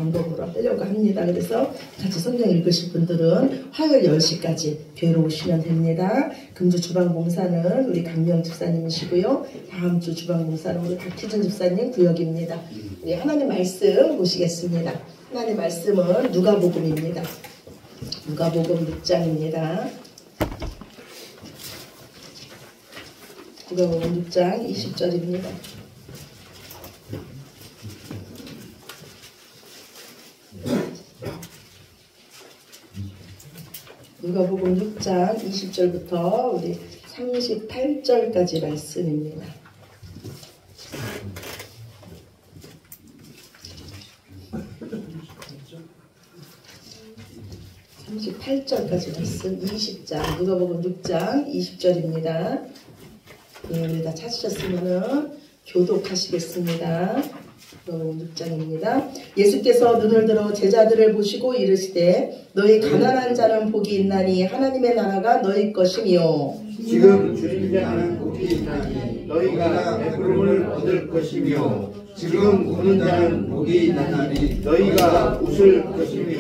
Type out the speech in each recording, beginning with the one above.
방법으로 하려고 합니다. 그래서 같이 성경 읽으실 분들은 화요일 10시까지 교회로 오시면 됩니다. 금주 주방봉사는 우리 강명 집사님이시고요. 다음 주 주방봉사는 우리 박희준 집사님 구역입니다. 우리 하나님 말씀 보시겠습니다. 하나님 말씀은 누가복음입니다. 누가복음 6장입니다. 누가복음 6장 20절입니다. 누가복음 6장 20절부터 우리 38절까지 말씀입니다. 38절까지 말씀 20장 누가복음 6장 20절입니다. 예, 우리 다 찾으셨으면은 교독하시겠습니다. 누가복음 6장입니다. 예수께서 눈을 들어 제자들을 보시고 이르시되 너희 가난한 자는 복이 있나니 하나님의 나라가 너희 것이며 지금 주인 자는 복이 있나니 너희가 배부름을 얻을 것이며 지금 우는 자는 복이 있나니 너희가 웃을 것이며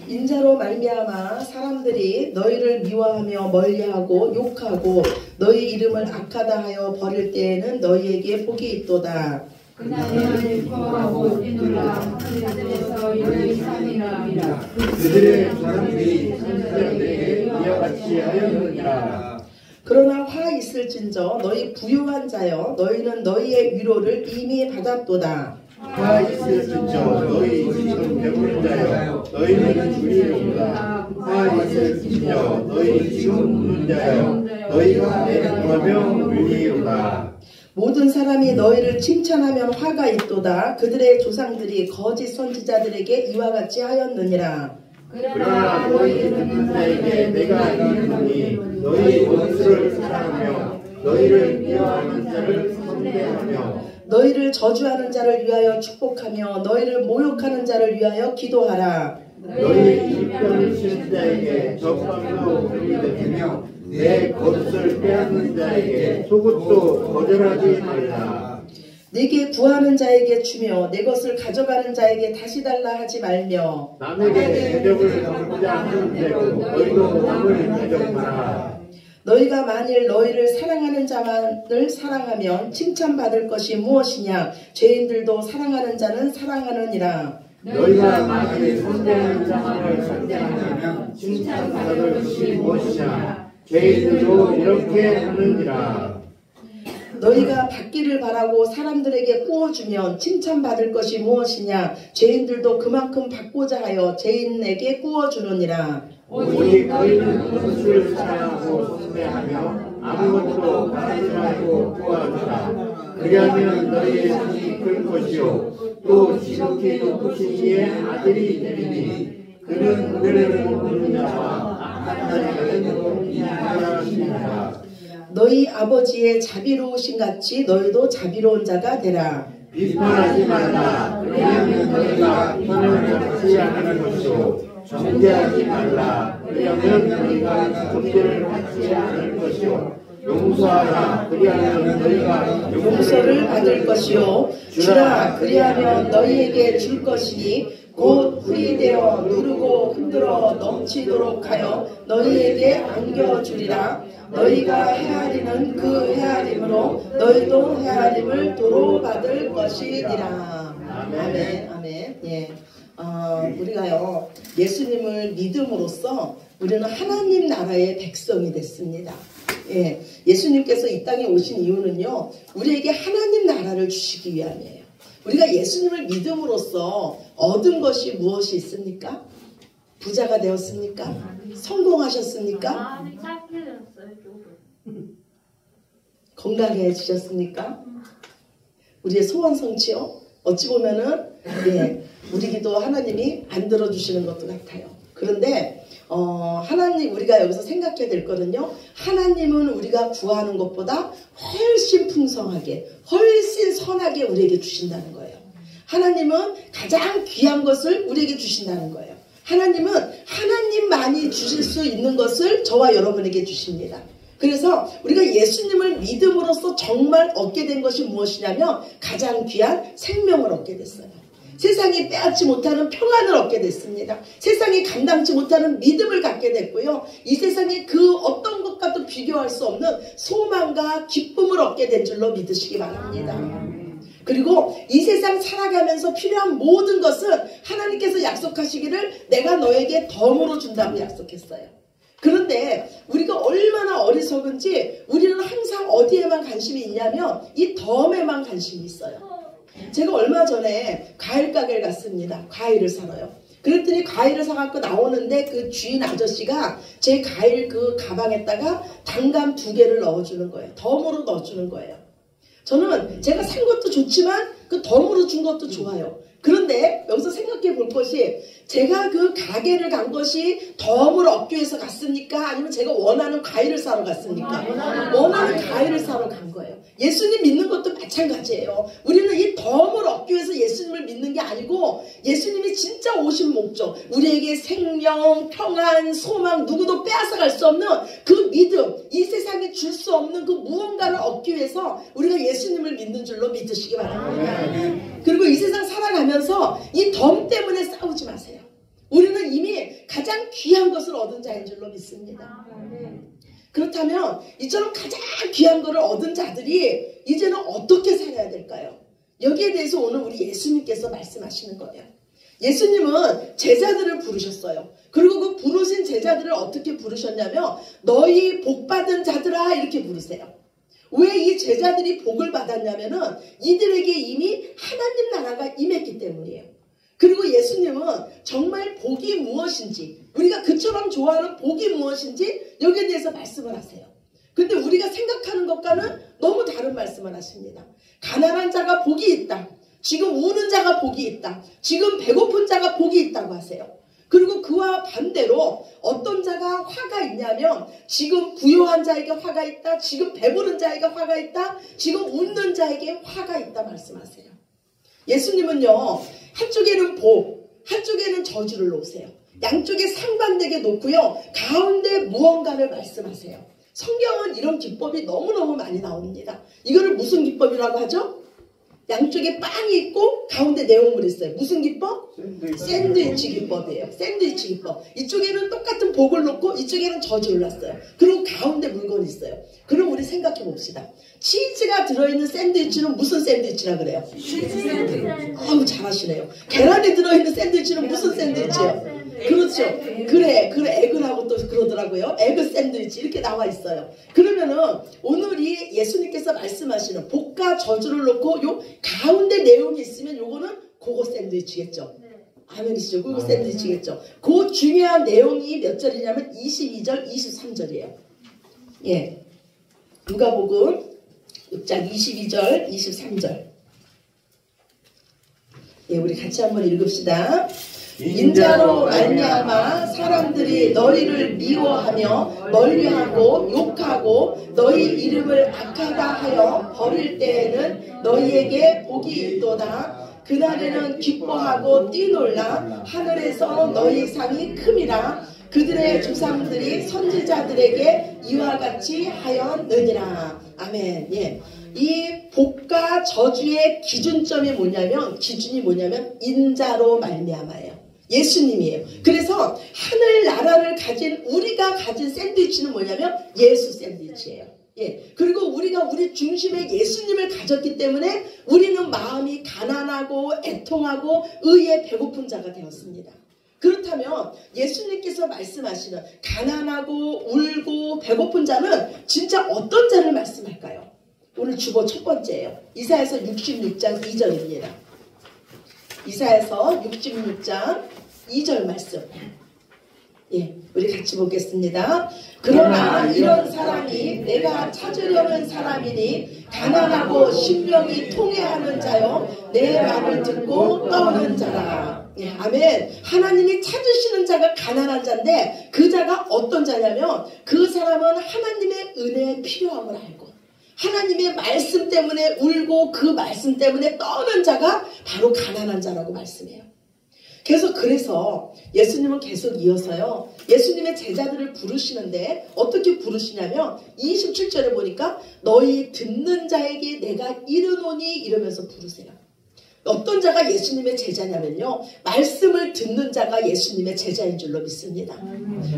인자로 말미암아 사람들이 너희를 미워하며 멀리하고 욕하고 너희 이름을 악하다 하여 버릴 때에는 너희에게 복이 있도다. 그날에 기뻐하고 뛰놀라 하늘에서 너희 상이라 함이라. 그들의 사람들이 선지자들에게 이와 같이 하였느니라. 그러나 화 있을진저 너희 부유한 자여 너희는 너희의 위로를 이미 받았도다. 화 있을진저 너희 지금 배부른 자여 너희는 주리로다. 화 있을진저 너희 지금 웃는 자여 너희가 애통하며 울리로다. 모든 사람이 너희를 칭찬하면 화가 있도다. 그들의 조상들이 거짓 선지자들에게 이와 같이 하였느니라. 그러나 너희 듣는 자에게 내가 이르노니 너희 원수를 사랑하며 너희를 미워하는 자를 선대하며 너희를 저주하는 자를 위하여 축복하며 너희를 모욕하는 자를 위하여 기도하라. 너희 일편을 치는 자에게 적방도 들이대며 내 것을 빼앗는 자에게 속옷도 거절하지 말라. 네게 구하는 자에게 주며 내 것을 가져가는 자에게 다시 달라 하지 말며 남에게 대적을 갚지 않는 대로 너희도 남을 대적하라. 너희가 만일 너희를 사랑하는 자만을 사랑하면 칭찬받을 것이 무엇이냐. 죄인들도 사랑하는 자는 사랑하느니라. 너희가 만일 선대하는 자만을 선대하면 칭찬받을 것이 무엇이냐. 죄인들도 이렇게 하느니라. 너희가 받기를 바라고 사람들에게 구워주면 칭찬받을 것이 무엇이냐. 죄인들도 그만큼 받고자 하여 죄인에게 구워주느니라. 오직 너희는 원수를 사랑하고 선대하며 아무것도 바라지 말고 구하노라. 그리하면 너희의 상이 클 것이요 또 지극히 높으신 이의 아들이 되리니 그는 그들을 보는 자와 악한 자에게는 인하하시리라. 너희 아버지의 자비로우신 같이 너희도 자비로운 자가 되라. 비판하지 말라. 그리하면 너희가 비판을 받지 않을 것이요 정죄하지 말라. 그리하면 너희가 정죄를 받지 않을 것이요 용서하라. 그리하면 너희가 용서를 받을 것이요 주라. 그리하면 너희에게 줄 것이니 곧 후이되어 누르고 흔들어 넘치도록 하여 너희에게 안겨주리라. 너희가 헤아리는 그 헤아림으로 너희도 헤아림을 도로 받을 것이니라. 아멘. 아멘. 예. 우리가요 예수님을 믿음으로써 우리는 하나님 나라의 백성이 됐습니다. 예, 예수님께서 이 땅에 오신 이유는요 우리에게 하나님 나라를 주시기 위함이에요. 우리가 예수님을 믿음으로써 얻은 것이 무엇이 있습니까? 부자가 되었습니까? 성공하셨습니까? 건강해지셨습니까? 우리의 소원 성취요? 어찌 보면은 예, 우리 기도 하나님이 안 들어주시는 것도 같아요. 그런데 하나님 우리가 여기서 생각해야 될 거는요. 하나님은 우리가 구하는 것보다 훨씬 풍성하게 훨씬 선하게 우리에게 주신다는 거예요. 하나님은 가장 귀한 것을 우리에게 주신다는 거예요. 하나님은 하나님만이 주실 수 있는 것을 저와 여러분에게 주십니다. 그래서 우리가 예수님을 믿음으로써 정말 얻게 된 것이 무엇이냐면 가장 귀한 생명을 얻게 됐어요. 세상이 빼앗지 못하는 평안을 얻게 됐습니다. 세상이 감당치 못하는 믿음을 갖게 됐고요. 이 세상에 그 어떤 것과도 비교할 수 없는 소망과 기쁨을 얻게 된 줄로 믿으시기 바랍니다. 그리고 이 세상 살아가면서 필요한 모든 것은 하나님께서 약속하시기를 내가 너에게 덤으로 준다고 약속했어요. 그런데 우리가 얼마나 어리석은지 우리는 항상 어디에만 관심이 있냐면 이 덤에만 관심이 있어요. 제가 얼마 전에 과일 가게를 갔습니다. 과일을 사러요. 그랬더니 과일을 사갖고 나오는데 그 주인 아저씨가 제 과일 그 가방에다가 단감 2개를 넣어주는 거예요. 덤으로 넣어주는 거예요. 저는 제가 산 것도 좋지만 그 덤으로 준 것도 좋아요. 그런데 여기서 생각해 볼 것이 제가 그 가게를 간 것이 덤을 얻기 위해서 갔습니까? 아니면 제가 원하는 과일을 사러 갔습니까? 원하는 과일을 사러 간 거예요. 예수님 믿는 것도 마찬가지예요. 우리는 이 덤을 얻기 위해서 예수님을 믿는 게 아니고 예수님이 진짜 오신 목적, 우리에게 생명, 평안, 소망, 누구도 빼앗아갈 수 없는 그 믿음, 이 세상에 줄 수 없는 그 무언가를 얻기 위해서 우리가 예수님을 믿는 줄로 믿으시기 바랍니다. 그리고 이 세상 살아가면서 이 덤 때문에 싸우지 마세요. 우리는 이미 가장 귀한 것을 얻은 자인 줄로 믿습니다. 그렇다면 이처럼 가장 귀한 것을 얻은 자들이 이제는 어떻게 살아야 될까요? 여기에 대해서 오늘 우리 예수님께서 말씀하시는 거예요. 예수님은 제자들을 부르셨어요. 그리고 그 부르신 제자들을 어떻게 부르셨냐면 너희 복받은 자들아 이렇게 부르세요. 왜 이 제자들이 복을 받았냐면은 이들에게 이미 하나님 나라가 임했기 때문이에요. 그리고 예수님은 정말 복이 무엇인지, 우리가 그처럼 좋아하는 복이 무엇인지 여기에 대해서 말씀을 하세요. 근데 우리가 생각하는 것과는 너무 다른 말씀을 하십니다. 가난한 자가 복이 있다. 지금 우는 자가 복이 있다. 지금 배고픈 자가 복이 있다고 하세요. 그리고 그와 반대로 어떤 자가 화가 있냐면 지금 부요한 자에게 화가 있다. 지금 배부른 자에게 화가 있다. 지금 웃는 자에게 화가 있다 말씀하세요. 예수님은요. 한쪽에는 복, 한쪽에는 저주를 놓으세요. 양쪽에 상반되게 놓고요. 가운데 무언가를 말씀하세요. 성경은 이런 기법이 너무너무 많이 나옵니다. 이거를 무슨 기법이라고 하죠? 양쪽에 빵이 있고 가운데 내용물이 있어요. 무슨 기법? 샌드위치 기법이에요. 샌드위치 기법. 이쪽에는 똑같은 복을 놓고 이쪽에는 저주를 놨어요. 그리고 가운데 물건이 있어요. 그럼 우리 생각해 봅시다. 치즈가 들어있는 샌드위치는 무슨 샌드위치라 그래요? 아우 잘하시네요. 계란이 들어있는 샌드위치는 무슨 샌드위치예요? 그렇죠. 그래 에그라고 또 그러더라고요. 에그 샌드위치 이렇게 나와 있어요. 그러면은 오늘이 예수님께서 말씀하시는 복과 저주를 놓고 요 가운데 내용이 있으면 요거는 그거 샌드위치겠죠. 아멘이시죠. 그거 샌드위치겠죠. 그 중요한 내용이 몇 절이냐면 22절 23절이에요. 예, 누가복음 6장 22절 23절. 예, 우리 같이 한번 읽읍시다. 인자로 말미암아 사람들이 너희를 미워하며 멀리하고 욕하고 너희 이름을 악하다 하여 버릴 때에는 너희에게 복이 있도다. 그날에는 기뻐하고 뛰놀라. 하늘에서 너희 상이 큼이라. 그들의 조상들이 선지자들에게 이와 같이 하였느니라. 아멘. 예. 이 복과 저주의 기준점이 뭐냐면, 기준이 뭐냐면 인자로 말미암아예요. 예수님이에요. 그래서 하늘나라를 가진 우리가 가진 샌드위치는 뭐냐면 예수 샌드위치예요. 예. 그리고 우리가 우리 중심에 예수님을 가졌기 때문에 우리는 마음이 가난하고 애통하고 의에 배고픈 자가 되었습니다. 그렇다면 예수님께서 말씀하시는 가난하고 울고 배고픈 자는 진짜 어떤 자를 말씀할까요? 오늘 주보 첫 번째예요. 이사야서 66장 2절입니다. 이사야서 66장 2절 말씀. 예, 우리 같이 보겠습니다. 그러나 이런 사람이 내가 찾으려는 사람이니 가난하고 심령이 통회하는 자요 내 말을 듣고 떠는 자라. 예, 아멘. 하나님이 찾으시는 자가 가난한 자인데 그 자가 어떤 자냐면 그 사람은 하나님의 은혜의 필요함을 알고 하나님의 말씀 때문에 울고 그 말씀 때문에 떠는 자가 바로 가난한 자라고 말씀해요. 그래서 예수님은 계속 이어서요. 예수님의 제자들을 부르시는데 어떻게 부르시냐면 27절에 보니까 너희 듣는 자에게 내가 이르노니 이러면서 부르세요. 어떤 자가 예수님의 제자냐면요, 말씀을 듣는 자가 예수님의 제자인 줄로 믿습니다.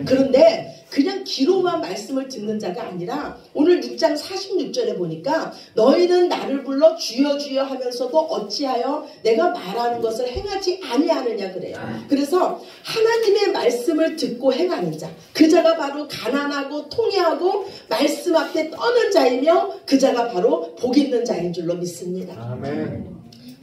그런데 그냥 귀로만 말씀을 듣는 자가 아니라 오늘 6장 46절에 보니까 너희는 나를 불러 주여 주여 하면서도 어찌하여 내가 말하는 것을 행하지 아니하느냐 그래요. 그래서 하나님의 말씀을 듣고 행하는 자, 그 자가 바로 가난하고 통회하고 말씀 앞에 떠는 자이며 그 자가 바로 복 있는 자인 줄로 믿습니다. 아멘.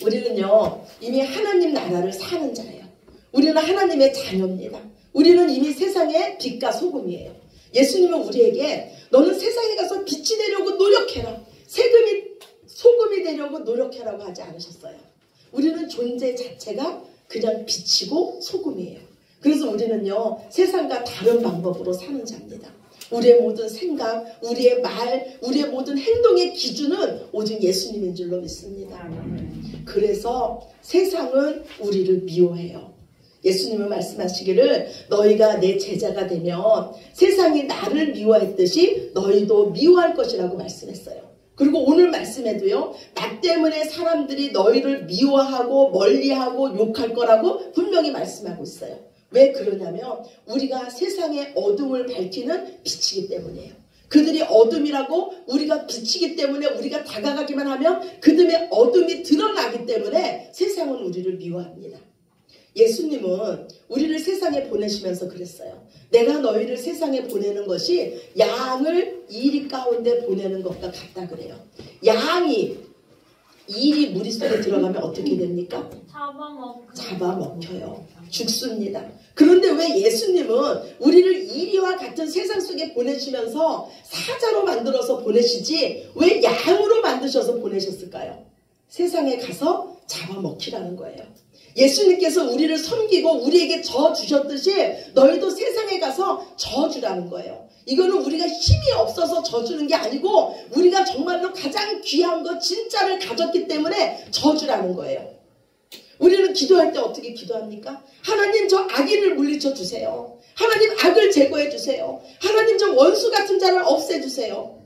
우리는요, 이미 하나님 나라를 사는 자예요. 우리는 하나님의 자녀입니다. 우리는 이미 세상의 빛과 소금이에요. 예수님은 우리에게 너는 세상에 가서 빛이 되려고 노력해라, 소금이 되려고 노력해라고 하지 않으셨어요. 우리는 존재 자체가 그냥 빛이고 소금이에요. 그래서 우리는요, 세상과 다른 방법으로 사는 자입니다. 우리의 모든 생각, 우리의 말, 우리의 모든 행동의 기준은 오직 예수님인 줄로 믿습니다. 그래서 세상은 우리를 미워해요. 예수님은 말씀하시기를 너희가 내 제자가 되면 세상이 나를 미워했듯이 너희도 미워할 것이라고 말씀했어요. 그리고 오늘 말씀에도요, 나 때문에 사람들이 너희를 미워하고 멀리하고 욕할 거라고 분명히 말씀하고 있어요. 왜 그러냐면 우리가 세상의 어둠을 밝히는 빛이기 때문이에요. 그들이 어둠이라고 우리가 빛이기 때문에 우리가 다가가기만 하면 그들의 어둠이 드러나기 때문에 세상은 우리를 미워합니다. 예수님은 우리를 세상에 보내시면서 그랬어요. 내가 너희를 세상에 보내는 것이 양을 이리 가운데 보내는 것과 같다 그래요. 양이 일이 무리 속에 들어가면 어떻게 됩니까? 잡아먹혀요. 죽습니다. 그런데 왜 예수님은 우리를 이리와 같은 세상 속에 보내시면서 사자로 만들어서 보내시지 왜 양으로 만드셔서 보내셨을까요? 세상에 가서 잡아먹히라는 거예요. 예수님께서 우리를 섬기고 우리에게 저 주셨듯이 너희도 세상에 가서 저 주라는 거예요. 이거는 우리가 힘이 없어서 저 주는 게 아니고 우리가 정말로 가장 귀한 것 진짜를 가졌기 때문에 저 주라는 거예요. 우리는 기도할 때 어떻게 기도합니까? 하나님 저 악인을 물리쳐 주세요. 하나님 악을 제거해 주세요. 하나님 저 원수 같은 자를 없애 주세요.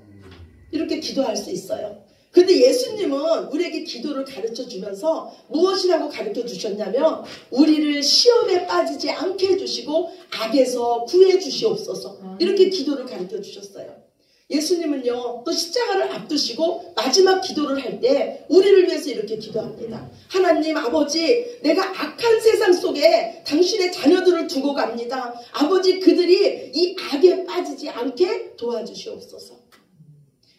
이렇게 기도할 수 있어요. 근데 예수님은 우리에게 기도를 가르쳐 주면서 무엇이라고 가르쳐 주셨냐면 우리를 시험에 빠지지 않게 해주시고 악에서 구해 주시옵소서, 이렇게 기도를 가르쳐 주셨어요. 예수님은요, 또 십자가를 앞두시고 마지막 기도를 할 때 우리를 위해서 이렇게 기도합니다. 하나님 아버지, 내가 악한 세상 속에 당신의 자녀들을 두고 갑니다. 아버지, 그들이 이 악에 빠지지 않게 도와주시옵소서.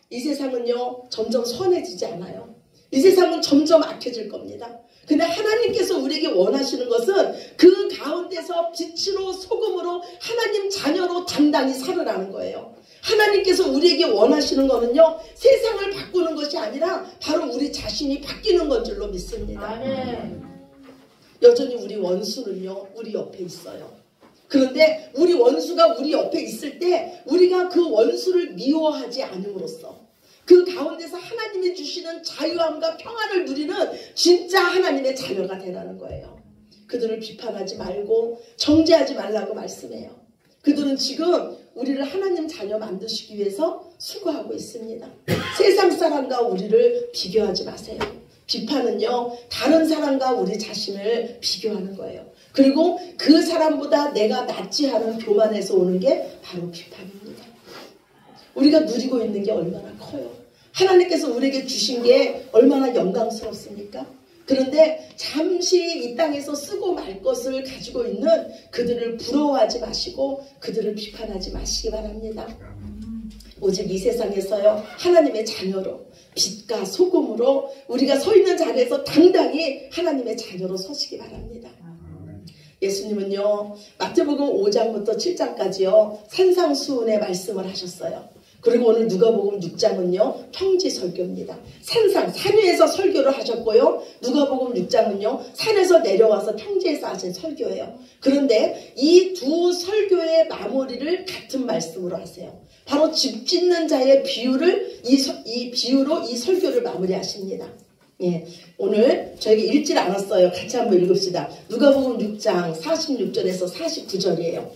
이 세상은요, 점점 선해지지 않아요. 이 세상은 점점 악해질 겁니다. 근데 하나님께서 우리에게 원하시는 것은 그 가운데서 빛으로 소금으로 하나님 자녀로 당당히 살으라는 거예요. 하나님께서 우리에게 원하시는 거는요, 세상을 바꾸는 것이 아니라 바로 우리 자신이 바뀌는 건 줄로 믿습니다. 여전히 우리 원수는요, 우리 옆에 있어요. 그런데 우리 원수가 우리 옆에 있을 때 우리가 그 원수를 미워하지 않음으로써 그 가운데서 하나님이 주시는 자유함과 평안을 누리는 진짜 하나님의 자녀가 되라는 거예요. 그들을 비판하지 말고 정죄하지 말라고 말씀해요. 그들은 지금 우리를 하나님 자녀 만드시기 위해서 수고하고 있습니다. 세상 사람과 우리를 비교하지 마세요. 비판은요, 다른 사람과 우리 자신을 비교하는 거예요. 그리고 그 사람보다 내가 낫지 않은 교만에서 오는 게 바로 비판입니다. 우리가 누리고 있는 게 얼마나 커요. 하나님께서 우리에게 주신 게 얼마나 영광스럽습니까? 그런데 잠시 이 땅에서 쓰고 말 것을 가지고 있는 그들을 부러워하지 마시고 그들을 비판하지 마시기 바랍니다. 오직 이 세상에서요, 하나님의 자녀로 빛과 소금으로 우리가 서 있는 자리에서 당당히 하나님의 자녀로 서시기 바랍니다. 예수님은요, 마태복음 5장부터 7장까지요 산상수훈의 말씀을 하셨어요. 그리고 오늘 누가복음 6장은요 평지 설교입니다. 산 위에서 설교를 하셨고요, 누가복음 6장은요 산에서 내려와서 평지에서 하신 설교예요. 그런데 이 두 설교의 마무리를 같은 말씀으로 하세요. 바로 집 짓는 자의 비유를 이 비유로 이 설교를 마무리하십니다. 예, 오늘 저에게 읽질 않았어요. 같이 한번 읽읍시다. 누가복음 6장 46절에서 49절이에요.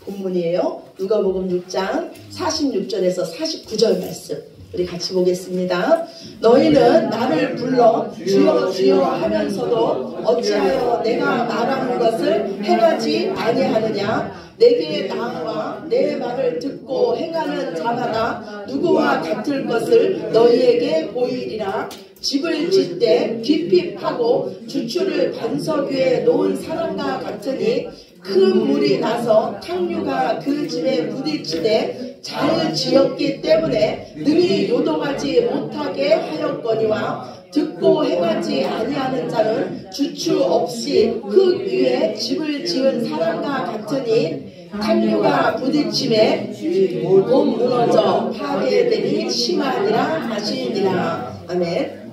본문이에요. 누가복음 6장 46절에서 49절 말씀. 우리 같이 보겠습니다. 너희는 나를 불러 주여 주여 하면서도 어찌하여 내가 말하는 것을 행하지 아니하느냐. 내게 나와 내 말을 듣고 행하는 자마다 누구와 같을 것을 너희에게 보이리라. 집을 짓되 깊이 파고 주추를 반석 위에 놓은 사람과 같으니 큰 물이 나서 탕류가 그 집에 부딪히되 잘 지었기 때문에 능히 요동하지 못하게 하였거니와 듣고 행하지 아니하는 자는 주추 없이 흙 위에 집을 지은 사람과 같으니 탕류가 부딪힘에 곧 무너져 파괴되니 심하니라 하시니라. 아멘.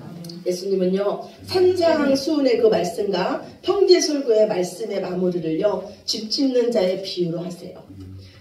예수님은요 산상수훈의 그 말씀과 평지설교의 말씀의 마무리를요 집 짓는 자의 비유로 하세요.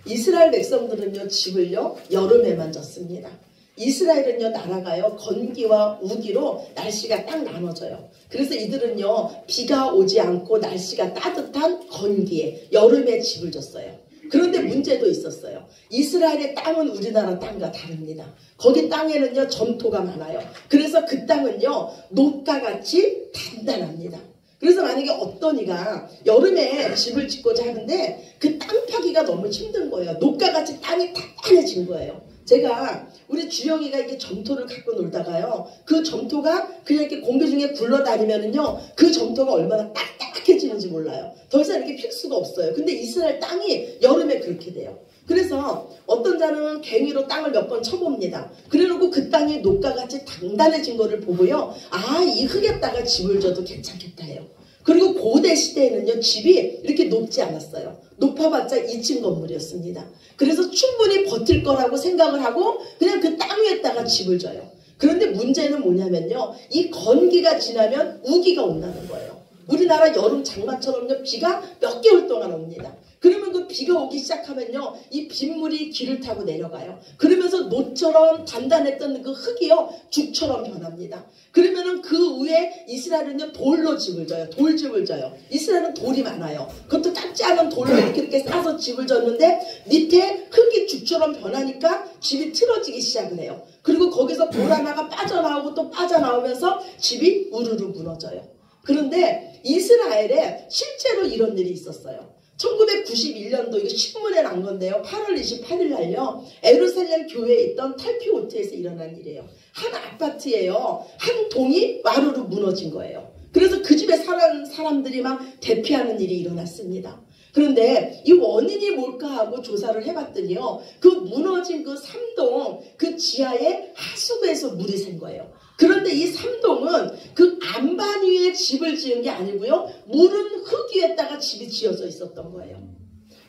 이스라엘 백성들은요 집을요 여름에만 졌습니다. 이스라엘은요 나라가요 건기와 우기로 날씨가 딱 나눠져요. 그래서 이들은요 비가 오지 않고 날씨가 따뜻한 건기에 여름에 집을 졌어요. 그런데 문제도 있었어요. 이스라엘의 땅은 우리나라 땅과 다릅니다. 거기 땅에는요 점토가 많아요. 그래서 그 땅은요 녹과같이 단단합니다. 그래서 만약에 어떤 이가 여름에 집을 짓고자 하는데 그 땅 파기가 너무 힘든 거예요. 녹과같이 땅이 단단해진 거예요. 제가 우리 주영이가 이렇게 점토를 갖고 놀다가요 그 점토가 그냥 이렇게 공기 중에 굴러다니면은요 그 점토가 얼마나 딱딱해지는지 몰라요. 더 이상 이렇게 필 수가 없어요. 근데 이스라엘 땅이 여름에 그렇게 돼요. 그래서 어떤 자는 괭이로 땅을 몇 번 쳐봅니다. 그래놓고 그 땅이 녹과같이 단단해진 거를 보고요 아, 이 흙에다가 집을 져도 괜찮겠다 해요. 그리고 고대 시대에는요 집이 이렇게 높지 않았어요. 높아봤자 2층 건물이었습니다. 그래서 충분히 버틸 거라고 생각을 하고 그냥 그 땅 위에다가 집을 져요. 그런데 문제는 뭐냐면요 이 건기가 지나면 우기가 온다는 거예요. 우리나라 여름 장마처럼요 비가 몇 개월 동안 옵니다. 그러면 그 비가 오기 시작하면요 이 빗물이 길을 타고 내려가요. 그러면서 노처럼 단단했던 그 흙이요 죽처럼 변합니다. 그러면은 그 위에 이스라엘은요 돌로 집을 져요. 돌집을 져요. 이스라엘은 돌이 많아요. 그것도 작지 않은 돌로 이렇게 싸서 집을 졌는데 밑에 흙이 죽처럼 변하니까 집이 틀어지기 시작을 해요. 그리고 거기서 돌 하나가 빠져나오고 또 빠져나오면서 집이 우르르 무너져요. 그런데 이스라엘에 실제로 이런 일이 있었어요. 1991년도 이거 신문에 난 건데요. 8월 28일 날요. 예루살렘 교회에 있던 탈피오트에서 일어난 일이에요. 한 아파트에요. 한 동이 와르르 무너진 거예요. 그래서 그 집에 사는 사람들이 막 대피하는 일이 일어났습니다. 그런데 이 원인이 뭘까 하고 조사를 해봤더니요. 그 무너진 그 3동 그 지하에 하수구에서 물이 샌 거예요. 그런데 이 3동은 그 안반 위에 집을 지은 게 아니고요. 물은 흙 위에다가 집이 지어져 있었던 거예요.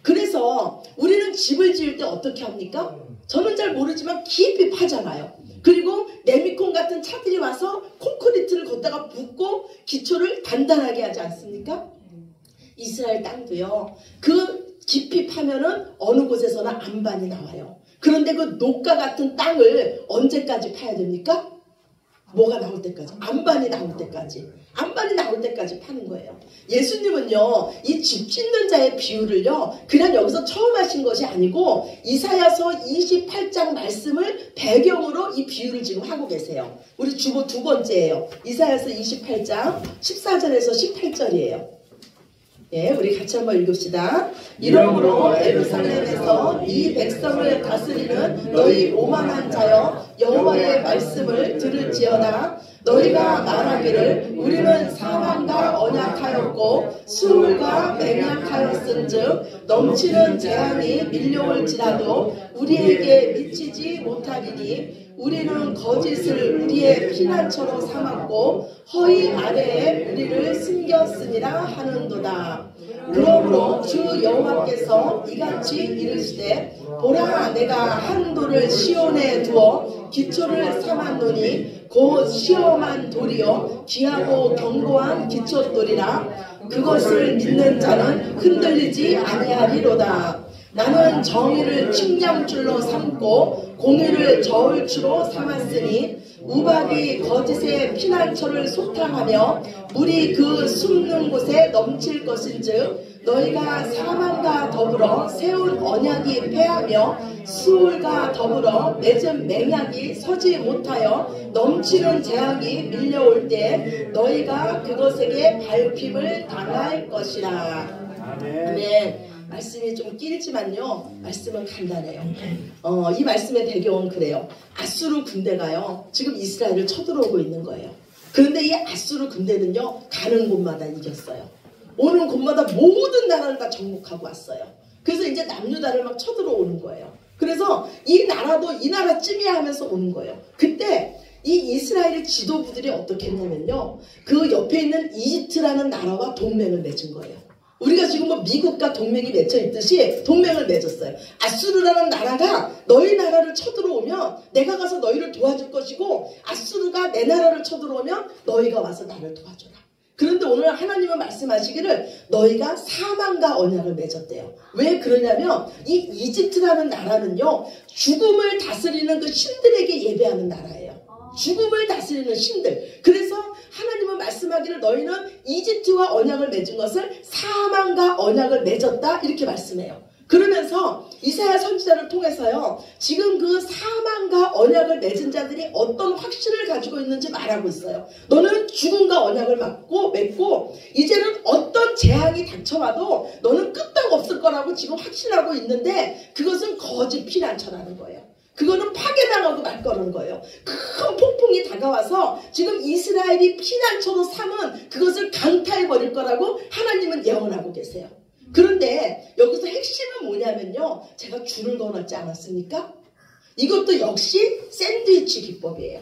그래서 우리는 집을 지을 때 어떻게 합니까? 저는 잘 모르지만 깊이 파잖아요. 그리고 레미콘 같은 차들이 와서 콘크리트를 걷다가 붓고 기초를 단단하게 하지 않습니까? 이스라엘 땅도요. 그 깊이 파면은 어느 곳에서나 안반이 나와요. 그런데 그 녹과 같은 땅을 언제까지 파야 됩니까? 뭐가 나올 때까지, 안반이 나올 때까지, 안반이 나올 때까지 파는 거예요. 예수님은요 이 집 짓는 자의 비유를요 그냥 여기서 처음 하신 것이 아니고 이사야서 28장 말씀을 배경으로 이 비유를 지금 하고 계세요. 우리 주보 두 번째예요. 이사야서 28장 14절에서 18절이에요. 예, 우리 같이 한번 읽읍시다. 이러므로 예루살렘에서 이 백성을 다스리는 너희 오만한 자여 여호와의 말씀을 들을지어다. 너희가 말하기를 우리는 사망과 언약하였고 수울과 맹약하였은즉 넘치는 재앙이 밀려올지라도 우리에게 미치지 못하리니 우리는 거짓을 우리의 피난처로 삼았고 허위 아래에 우리를 숨겼으니라 하는도다. 그러므로 주 여호와께서 이같이 이르시되 보라 내가 한 돌을 시온에 두어 기초를 삼았노니 곧 시험한 돌이요 귀하고 견고한 기초돌이라. 그것을 믿는 자는 흔들리지 아니하리로다. 나는 정의를 측량줄로 삼고 공의를 저울추로 삼았으니 우박이 거짓의 피난처를 소탕하며 물이 그 숨는 곳에 넘칠 것인즉 너희가 사망과 더불어 세운 언약이 패하며 수울과 더불어 맺은 맹약이 서지 못하여 넘치는 재앙이 밀려올 때 너희가 그것에게 밟힘을 당할 것이라. 아멘. 말씀이 좀 길지만요, 말씀은 간단해요. 이 말씀의 배경은 그래요. 아수르 군대가요 지금 이스라엘을 쳐들어오고 있는 거예요. 그런데 이 아수르 군대는요 가는 곳마다 이겼어요. 오는 곳마다 모든 나라를 다 정복하고 왔어요. 그래서 이제 남유다를 막 쳐들어오는 거예요. 그래서 이 나라도 이 나라쯤이야 하면서 오는 거예요. 그때 이 이스라엘의 지도부들이 어떻게 했냐면요, 그 옆에 있는 이집트라는 나라와 동맹을 맺은 거예요. 우리가 지금 뭐 미국과 동맹이 맺혀 있듯이 동맹을 맺었어요. 아수르라는 나라가 너희 나라를 쳐들어오면 내가 가서 너희를 도와줄 것이고, 아수르가 내 나라를 쳐들어오면 너희가 와서 나를 도와줘라. 그런데 오늘 하나님은 말씀하시기를 너희가 사망과 언약을 맺었대요. 왜 그러냐면 이 이집트라는 나라는요 죽음을 다스리는 그 신들에게 예배하는 나라예요. 죽음을 다스리는 신들. 그래서 하나님은 말씀하기를 너희는 이집트와 언약을 맺은 것을 사망과 언약을 맺었다 이렇게 말씀해요. 그러면서 이사야 선지자를 통해서요 지금 그 사망과 언약을 맺은 자들이 어떤 확신을 가지고 있는지 말하고 있어요. 너는 죽음과 언약을 맺고 이제는 어떤 재앙이 닥쳐와도 너는 끄떡 없을 거라고 지금 확신하고 있는데, 그것은 거짓 피난처라는 거예요. 그거는 파괴당하고 말 거라는 거예요. 큰 폭풍이 다가와서 지금 이스라엘이 피난처로 삼은 그것을 강타해버릴 거라고 하나님은 예언하고 계세요. 그런데 여기서 핵심은 뭐냐면요, 제가 줄을 그어놨지 않았습니까? 이것도 역시 샌드위치 기법이에요.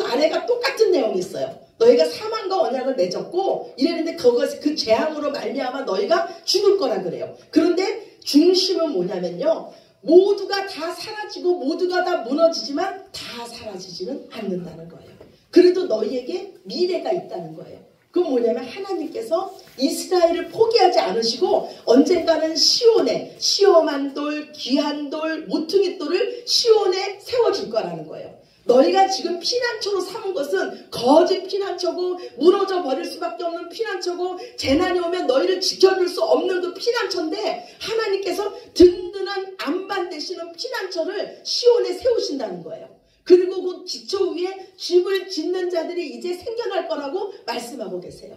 아래가 똑같은 내용이 있어요. 너희가 사망과 언약을 맺었고 이랬는데 그 재앙으로 말미암아 너희가 죽을 거라 그래요. 그런데 중심은 뭐냐면요, 모두가 다 사라지고 모두가 다 무너지지만 다 사라지지는 않는다는 거예요. 그래도 너희에게 미래가 있다는 거예요. 그건 뭐냐면 하나님께서 이스라엘을 포기하지 않으시고 언젠가는 시온에 시험한 돌, 귀한 돌, 모퉁이 돌을 시온에 세워줄 거라는 거예요. 너희가 지금 피난처로 삼은 것은 거짓 피난처고 무너져 버릴 수밖에 없는 피난처고 재난이 오면 너희를 지켜줄 수 없는 그 피난처인데, 하나님께서 든든한 안반 되시는 피난처를 시온에 세우신다는 거예요. 그리고 그 기초 위에 집을 짓는 자들이 이제 생겨날 거라고 말씀하고 계세요.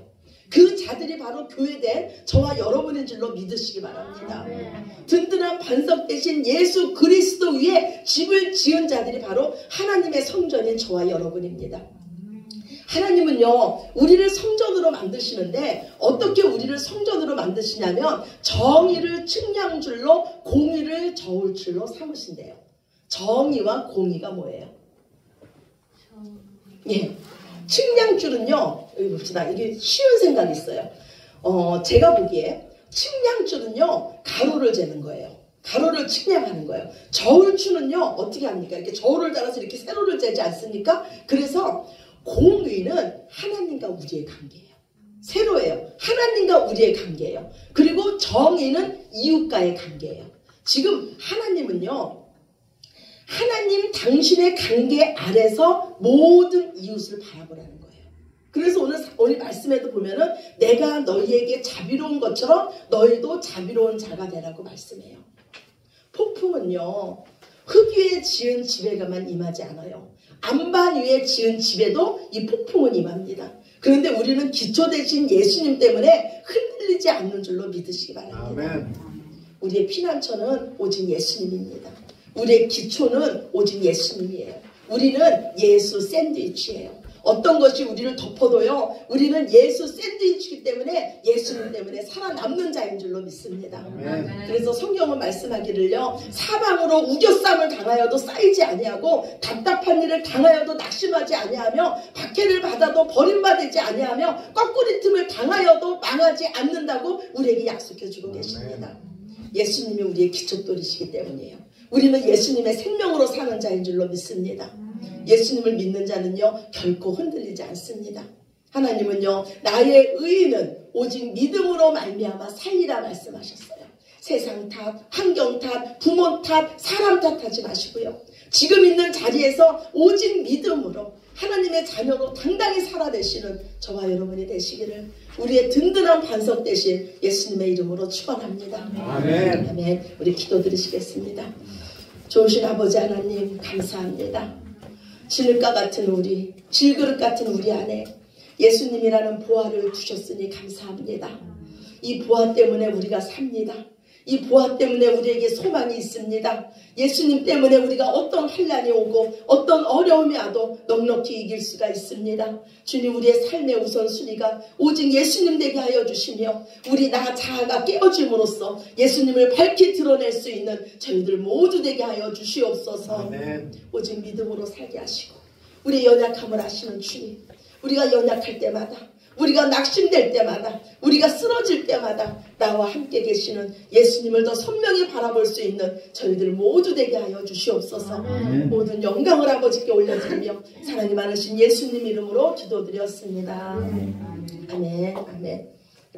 그 자들이 바로 교회된 저와 여러분인 줄로 믿으시기 바랍니다. 든든한 반석 대신 예수 그리스도 위에 집을 지은 자들이 바로 하나님의 성전인 저와 여러분입니다. 하나님은요 우리를 성전으로 만드시는데 어떻게 우리를 성전으로 만드시냐면 정의를 측량줄로 공의를 저울줄로 삼으신대요. 정의와 공의가 뭐예요? 예, 측량줄은요, 여기 봅시다. 이게 쉬운 생각이 있어요. 제가 보기에 측량줄은요 가로를 재는 거예요. 가로를 측량하는 거예요. 저울줄은요 어떻게 합니까? 이렇게 저울을 따라서 이렇게 세로를 재지 않습니까? 그래서 공의는 하나님과 우리의 관계예요. 세로예요. 하나님과 우리의 관계예요. 그리고 정의는 이웃과의 관계예요. 지금 하나님은요, 하나님 당신의 관계 아래서 모든 이웃을 바라보라는 거예요. 그래서 오늘 말씀에도 보면은 내가 너희에게 자비로운 것처럼 너희도 자비로운 자가 되라고 말씀해요. 폭풍은요 흙 위에 지은 집에만 임하지 않아요. 안반 위에 지은 집에도 이 폭풍은 임합니다. 그런데 우리는 기초 대신 예수님 때문에 흔들리지 않는 줄로 믿으시기 바랍니다. 아멘. 우리의 피난처는 오직 예수님입니다. 우리의 기초는 오직 예수님이에요. 우리는 예수 샌드위치예요. 어떤 것이 우리를 덮어도요 우리는 예수 샌드위치이기 때문에 예수님 때문에 살아남는 자인 줄로 믿습니다. 그래서 성경은 말씀하기를요, 사방으로 우겨쌈을 당하여도 쌓이지 아니하고 답답한 일을 당하여도 낙심하지 아니하며 박해를 받아도 버림받지 아니하며 거꾸리 틈을 당하여도 망하지 않는다고 우리에게 약속해 주고 계십니다. 예수님이 우리의 기초돌이시기 때문이에요. 우리는 예수님의 생명으로 사는 자인 줄로 믿습니다. 예수님을 믿는 자는요 결코 흔들리지 않습니다. 하나님은요 나의 의인은 오직 믿음으로 말미암아 살리라 말씀하셨어요. 세상 탓, 환경 탓, 부모 탓, 사람 탓하지 마시고요. 지금 있는 자리에서 오직 믿음으로 하나님의 자녀로 당당히 살아내시는 저와 여러분이 되시기를 우리의 든든한 반석 되신 예수님의 이름으로 축원합니다. 아멘. 아멘. 우리 기도드리시겠습니다. 좋으신 아버지 하나님 감사합니다. 진흙과 같은 우리, 질그릇 같은 우리 안에 예수님이라는 보화를 두셨으니 감사합니다. 이 보화 때문에 우리가 삽니다. 이 보화 때문에 우리에게 소망이 있습니다. 예수님 때문에 우리가 어떤 환난이 오고 어떤 어려움이 와도 넉넉히 이길 수가 있습니다. 주님, 우리의 삶의 우선순위가 오직 예수님 되게 하여 주시며 우리 나 자아가 깨어짐으로써 예수님을 밝히 드러낼 수 있는 저희들 모두 되게 하여 주시옵소서. 아멘. 오직 믿음으로 살게 하시고 우리의 연약함을 아시는 주님, 우리가 연약할 때마다, 우리가 낙심될 때마다, 우리가 쓰러질 때마다 나와 함께 계시는 예수님을 더 선명히 바라볼 수 있는 저희들 모두 되게 하여 주시옵소서. 아멘. 모든 영광을 아버지께 올려드리며 사랑이 많으신 예수님 이름으로 기도드렸습니다. 아멘. 아멘.